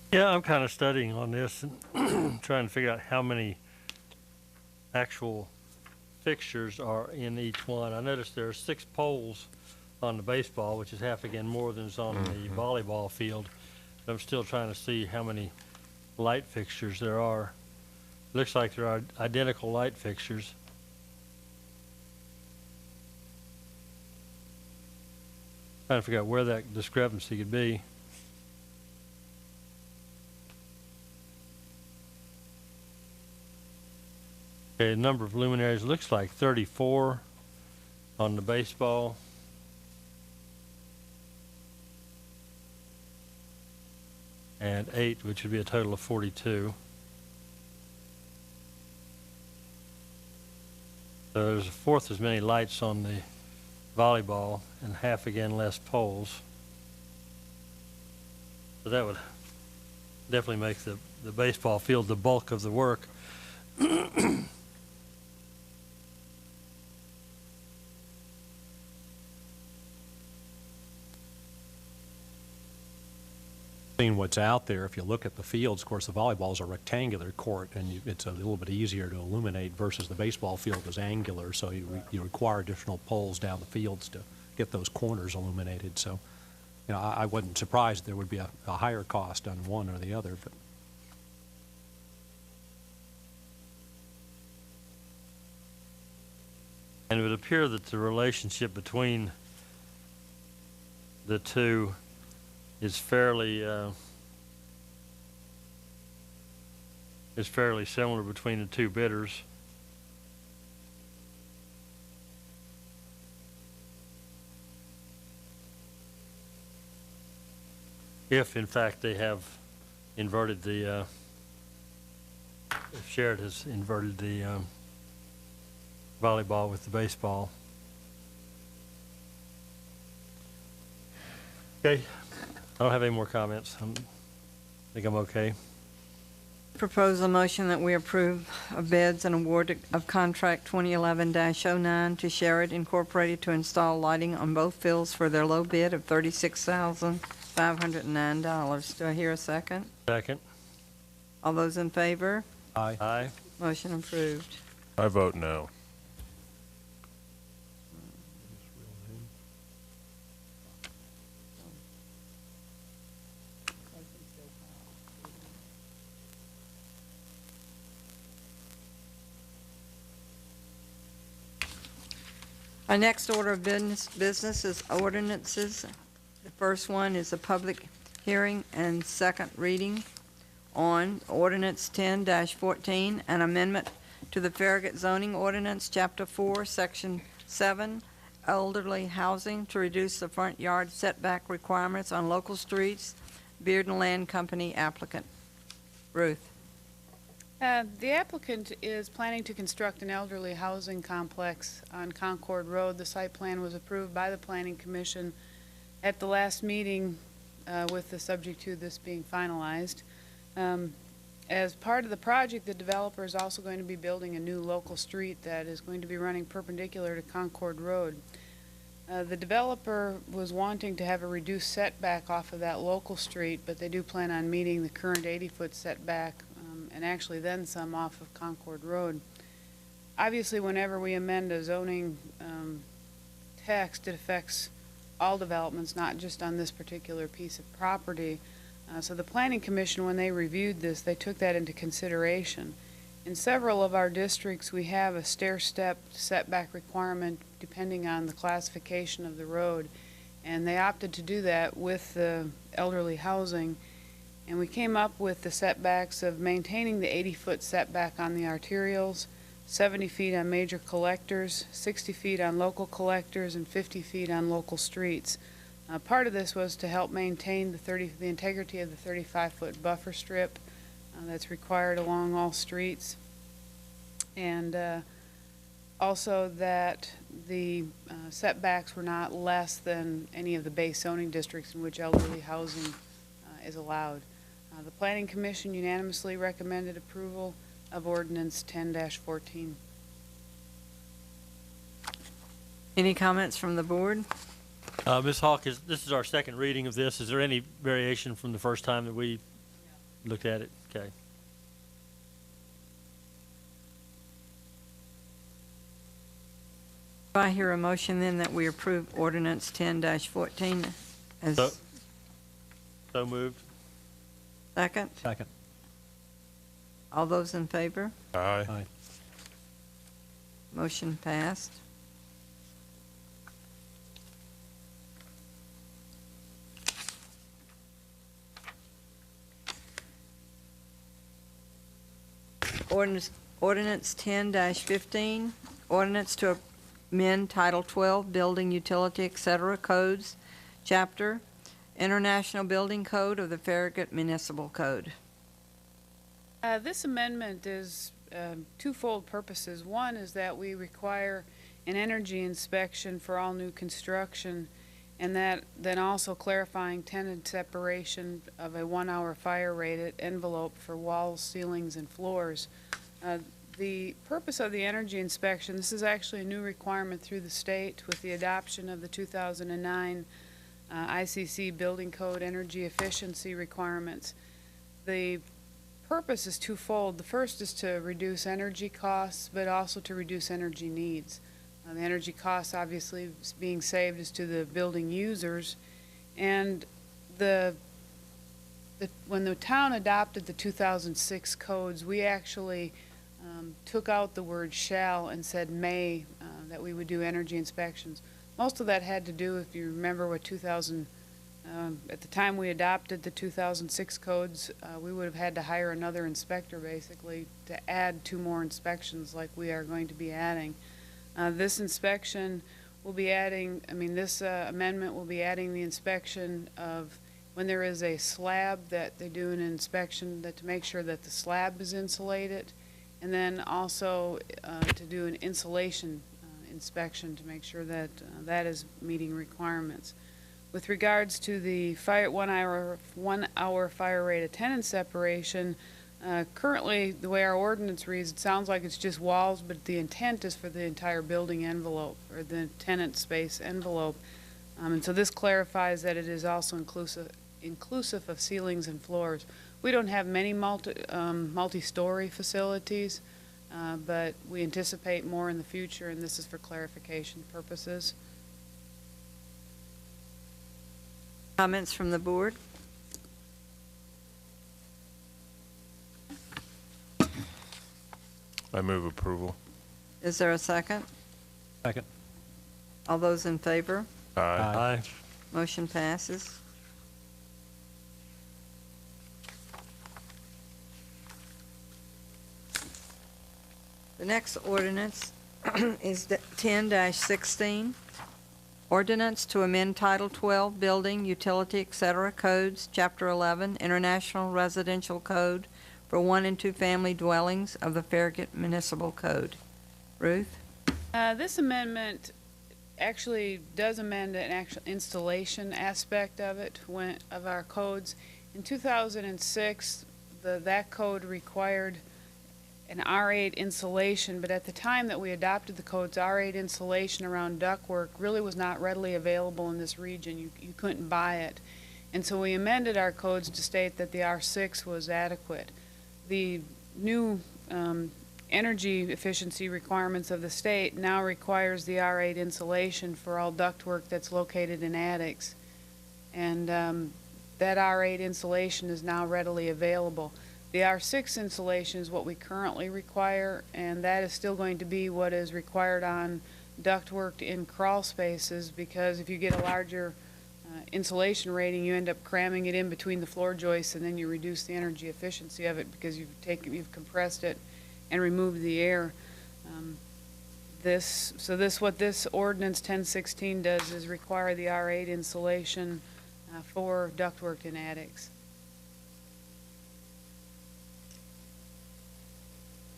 Yeah, I'm kind of studying on this and trying to figure out how many actual fixtures are in each one. I noticed there are 6 poles on the baseball, which is half again more than is on the volleyball field. But I'm still trying to see how many light fixtures there are. Looks like there are identical light fixtures. Trying to figure out where that discrepancy could be. Okay, the number of luminaries looks like 34 on the baseball. And 8, which would be a total of 42. So there's a fourth as many lights on the volleyball and half again less poles. So that would definitely make the baseball field the bulk of the work. Seeing what's out there, if you look at the fields, of course, the volleyball is a rectangular court, and it's a little bit easier to illuminate versus the baseball field is angular, so you require additional poles down the fields to get those corners illuminated. So, you know, I wasn't surprised there would be a higher cost on one or the other. But And it would appear that the relationship between the two is fairly similar between the two bidders. If in fact they have inverted the if Sherrod has inverted the volleyball with the baseball. Okay. I don't have any more comments. I think I'm okay. Propose a motion that we approve of bids and award of contract 2011-09 to Sherrod Incorporated to install lighting on both fields for their low bid of $36,509. Do I hear a second? Second. All those in favor? aye. Aye. Motion approved. I vote no. Our next order of business is ordinances. The first one is a public hearing and second reading on Ordinance 10-14, an amendment to the Farragut zoning ordinance, Chapter 4, Section 7, elderly housing, to reduce the front yard setback requirements on local streets. Beard and Land Company applicant. Ruth. The applicant is planning to construct an elderly housing complex on Concord Road. The site plan was approved by the Planning Commission at the last meeting with the subject to this being finalized. As part of the project, the developer is also going to be building a new local street that is going to be running perpendicular to Concord Road. The developer was wanting to have a reduced setback off of that local street, but they do plan on meeting the current 80-foot setback and actually then some off of Concord Road. Obviously, whenever we amend a zoning text, it affects all developments, not just on this particular piece of property. So the Planning Commission, when they reviewed this, they took that into consideration. In several of our districts, we have a stair-step setback requirement depending on the classification of the road, and they opted to do that with the elderly housing. And we came up with the setbacks of maintaining the 80-foot setback on the arterials, 70 feet on major collectors, 60 feet on local collectors, and 50 feet on local streets. Part of this was to help maintain the integrity of the 35-foot buffer strip that's required along all streets, and also that the setbacks were not less than any of the base zoning districts in which elderly housing is allowed. The Planning Commission unanimously recommended approval of Ordinance 10-14. Any comments from the board? Ms. Hawk, this is our second reading of this. Is there any variation from the first time that we? looked at it? Okay. Do I hear a motion then that we approve ordinance 10-14 as So- So moved. second? Second. All those in favor? Aye. Aye. Motion passed. Ordinance 10-15, ordinance to amend Title 12, Building Utility, etc. Codes, Chapter, International Building Code of the Farragut Municipal Code. This amendment is twofold purposes. One is that we require an energy inspection for all new construction, and that then also clarifying tenant separation of a 1-hour fire rated envelope for walls, ceilings, and floors. The purpose of the energy inspection, this is actually a new requirement through the state with the adoption of the 2009 ICC Building Code energy efficiency requirements. The purpose is twofold. The first is to reduce energy costs, but also to reduce energy needs. The energy costs obviously being saved is to the building users, and when the town adopted the 2006 codes, we actually took out the word shall and said may, that we would do energy inspections. Most of that had to do, if you remember what at the time we adopted the 2006 codes, we would have had to hire another inspector basically to add 2 more inspections like we are going to be adding. This inspection will be adding, this amendment will be adding the inspection of when there is a slab, that they do an inspection to make sure that the slab is insulated, and then also to do an insulation inspection to make sure that that is meeting requirements. With regards to the 1-hour fire rate attendance separation, currently the way our ordinance reads, it sounds like it's just walls, but the intent is for the entire building envelope or the tenant space envelope. And so this clarifies that it is also inclusive of ceilings and floors. We don't have many multi-story facilities, but we anticipate more in the future, and this is for clarification purposes. Comments from the board? I move approval. Is there a second? Second. All those in favor? Aye. Aye. Motion passes. The next ordinance is 10-16. Ordinance to amend Title 12, Building, Utility, etc. Codes, Chapter 11, International Residential Code for 1 and 2 family dwellings of the Farragut Municipal Code. Ruth? This amendment actually does amend an actual installation aspect of it, of our codes. In 2006, that code required an R8 insulation, but at the time that we adopted the codes, R8 insulation around ductwork really was not readily available in this region. You couldn't buy it. And so we amended our codes to state that the R6 was adequate. The new energy efficiency requirements of the state now requires the R8 insulation for all ductwork that's located in attics. And that R8 insulation is now readily available. The R6 insulation is what we currently require, and that is still going to be what is required on ductwork in crawl spaces, because if you get a larger insulation rating, you end up cramming it in between the floor joists, and then you reduce the energy efficiency of it because you've compressed it and removed the air. What this ordinance 1016 does is require the R8 insulation for ductwork in attics.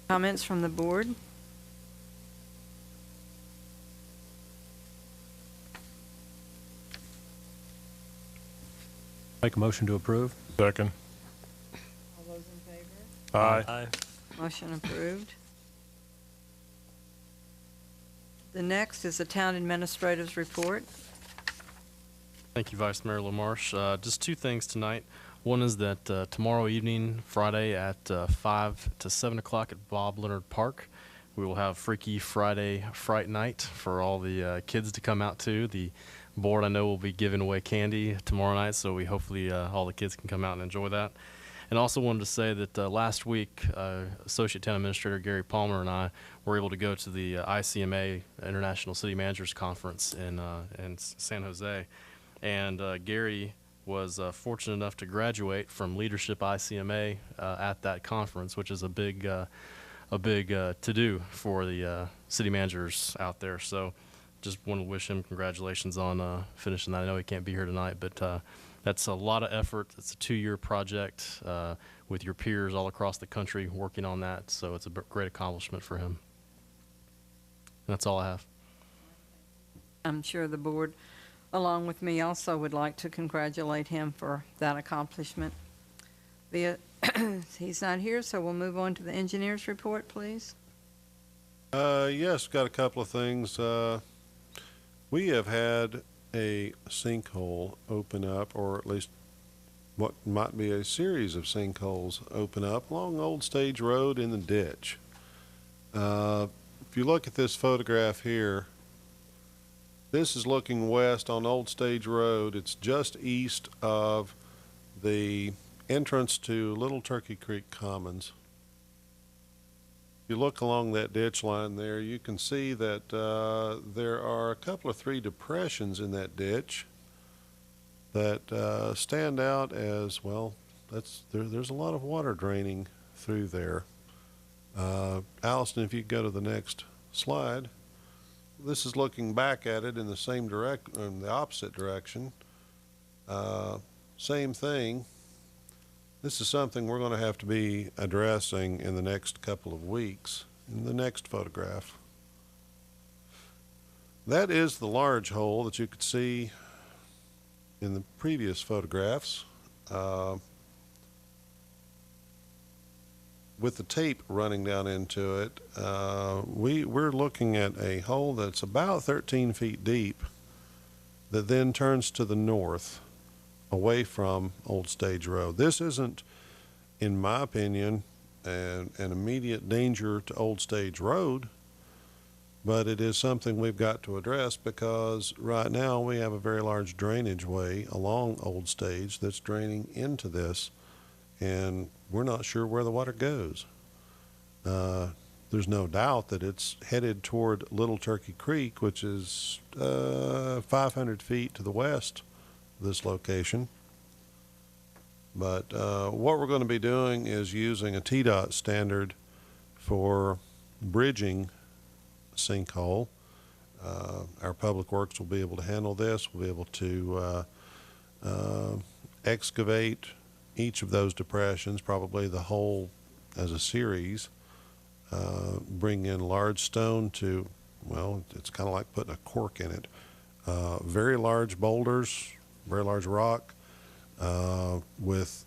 Comments from the board? Make a motion to approve. Second. All those in favor? Aye. Aye. Motion approved. The next is the town administrator's report. Thank you, Vice Mayor LaMarche. Just 2 things tonight. One is that tomorrow evening, Friday at 5 to 7 o'clock at Bob Leonard Park, we will have Freaky Friday Fright Night for all the kids to come out to. The board, I know, will be giving away candy tomorrow night, so we hopefully all the kids can come out and enjoy that. And also wanted to say that last week, Associate Town Administrator Gary Palmer and I were able to go to the ICMA International City Managers Conference in San Jose. And Gary was fortunate enough to graduate from Leadership ICMA at that conference, which is a big to-do for the city managers out there. So just want to wish him congratulations on finishing that. I know he can't be here tonight, but that's a lot of effort. It's a 2-year project with your peers all across the country working on that. So it's a great accomplishment for him. And that's all I have. I'm sure the board, along with me, also would like to congratulate him for that accomplishment. He's not here, so we'll move on to the engineer's report, please. Yes, got a couple of things. We have had a sinkhole open up, or at least what might be a series of sinkholes open up along Old Stage Road in the ditch. If you look at this photograph here, this is looking west on Old Stage Road. It's just east of the entrance to Little Turkey Creek Commons. If you look along that ditch line there, you can see that there are a couple of 3 depressions in that ditch that stand out as, well, there's a lot of water draining through there. Allison, if you go to the next slide, this is looking back at it in the same direction, in the opposite direction. Same thing. This is something we're going to have to be addressing in the next couple of weeks. In the next photograph, that is the large hole that you could see in the previous photographs. With the tape running down into it, we're looking at a hole that's about 13 feet deep that then turns to the north away from Old Stage Road. This isn't, in my opinion, an immediate danger to Old Stage Road, but it is something we've got to address because right now we have a very large drainage way along Old Stage that's draining into this, and we're not sure where the water goes. There's no doubt that it's headed toward Little Turkey Creek, which is 500 feet to the west of this location. But what we're going to be doing is using a TDOT standard for bridging sinkhole. Our public works will be able to handle this. We'll be able to excavate each of those depressions, probably the whole as a series, bring in large stone to, well, it's kind of like putting a cork in it. Very large boulders, very large rock, with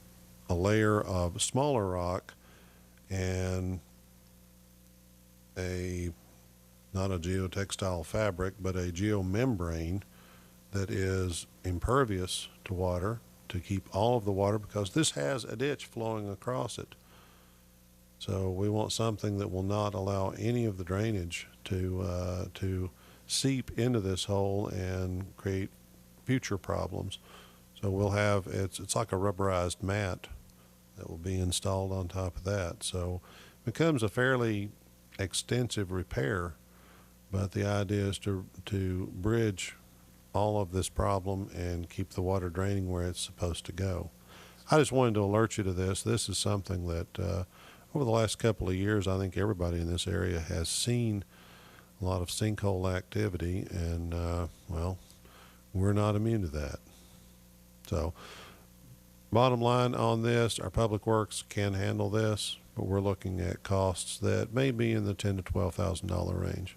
a layer of smaller rock and not a geotextile fabric, but a geomembrane that is impervious to water to keep all of the water, because this has a ditch flowing across it. So we want something that will not allow any of the drainage to seep into this hole and create future problems. So we'll have, it's like a rubberized mat that will be installed on top of that. So it becomes a fairly extensive repair, but the idea is to bridge all of this problem and keep the water draining where it's supposed to go. I just wanted to alert you to this. This is something that over the last couple of years, I think everybody in this area has seen a lot of sinkhole activity, and well, we're not immune to that. So bottom line on this, our public works can handle this, but we're looking at costs that may be in the $10,000 to $12,000 range.